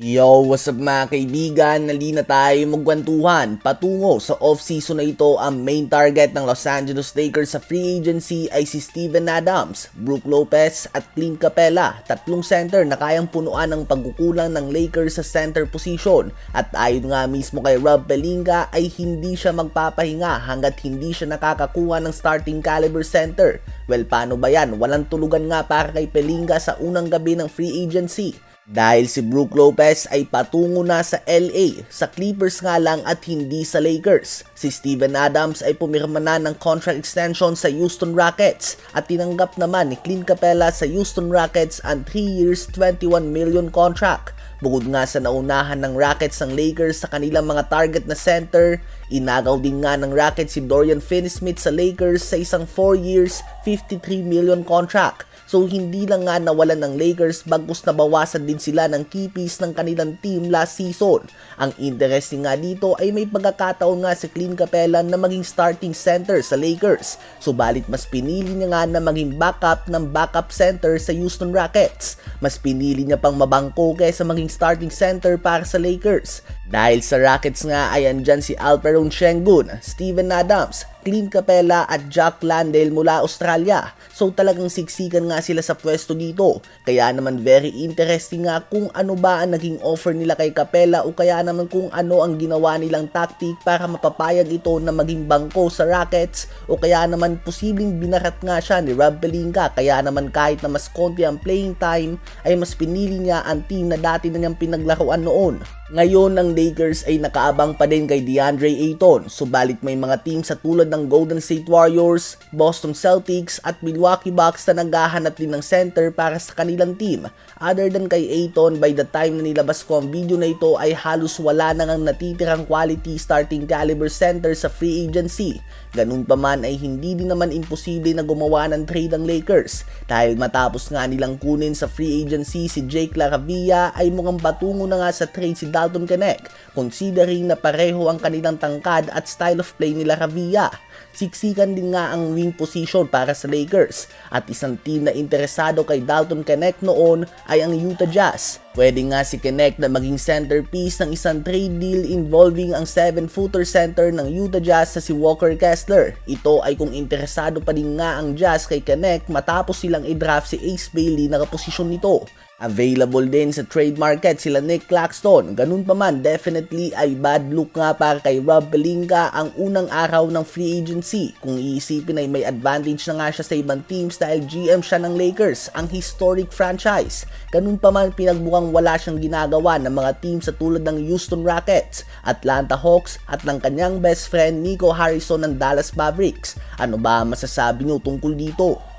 Yo, what's up mga kaibigan? Nali na tayo magkwentuhan. Patungo sa off-season na ito, ang main target ng Los Angeles Lakers sa free agency ay si Steven Adams, Brook Lopez at Clint Capela, tatlong center na kayang punuan ng pagkukulang ng Lakers sa center position. At ayon nga mismo kay Rob Pelinka ay hindi siya magpapahinga hanggat hindi siya nakakakuha ng starting caliber center. Well, paano ba yan? Walang tulugan nga para kay Pelinka sa unang gabi ng free agency. Dahil si Brook Lopez ay patungo na sa LA, sa Clippers nga lang at hindi sa Lakers. Si Steven Adams ay pumirma na ng contract extension sa Houston Rockets at tinanggap naman ni Clint Capela sa Houston Rockets ang 3 years $21 million contract. Bukod nga sa naunahan ng Rockets ang Lakers sa kanilang mga target na center, inagaw din nga ng Rockets si Dorian Finney-Smith sa Lakers sa isang 4 years $53 million contract. So hindi lang nga nawalan ng Lakers bagkus nabawasan din sila ng key piece ng kanilang team last season. Ang interesting nga dito ay may pagkakataon nga si Clint Capela na maging starting center sa Lakers. Subalit mas pinili niya nga na maging backup ng backup center sa Houston Rockets. Mas pinili niya pang mabangko kaysa maging starting center para sa Lakers. Dahil sa Rockets nga ay andyan si Alperen Sengun, Steven Adams, Clint Capela at Jack Landale mula Australia. So talagang siksikan nga sila sa pwesto dito. Kaya naman very interesting nga kung ano ba ang naging offer nila kay Capela o kaya naman kung ano ang ginawa nilang tactic para mapapayag ito na maging bangko sa Rockets o kaya naman posibleng binarat nga siya ni Rob Pelinka. Kaya naman kahit na mas konti ang playing time ay mas pinili niya ang team na dati na niyang pinaglaruan noon. Ngayon ang Lakers ay nakaabang pa din kay DeAndre Ayton, subalit may mga team sa tulad ng Golden State Warriors, Boston Celtics at Milwaukee Bucks na naghahanap din ng center para sa kanilang team. Other than kay Ayton, by the time na nilabas ko ang video na ito ay halos wala na ngang natitirang quality starting caliber center sa free agency. Ganun pa man ay hindi din naman imposible na gumawa ng trade ang Lakers dahil matapos nga nilang kunin sa free agency si Jake LaRavia ay mukhang patungo na nga sa trade si Dalton Knecht, considering na pareho ang kanilang tangkad at style of play nila Ravia. Siksikan din nga ang wing position para sa Lakers at isang team na interesado kay Dalton Knecht noon ay ang Utah Jazz. Pwede nga si Knecht na maging centerpiece ng isang trade deal involving ang 7-footer center ng Utah Jazz sa si Walker Kessler. Ito ay kung interesado pa din nga ang Jazz kay Knecht matapos silang i-draft si Ace Bailey na kaposisyon nito. Available din sa trade market sila Nick Claxton. Ganun pa man, definitely ay bad look nga para kay Rob Pelinka ang unang araw ng free agency. Kung iisipin ay may advantage na nga siya sa ibang teams dahil GM siya ng Lakers, ang historic franchise. Ganun pa man, pinagmukhang wala siyang ginagawa ng mga teams sa tulad ng Houston Rockets, Atlanta Hawks at ng kanyang best friend Nico Harrison ng Dallas Mavericks. Ano ba masasabi niyo tungkol dito?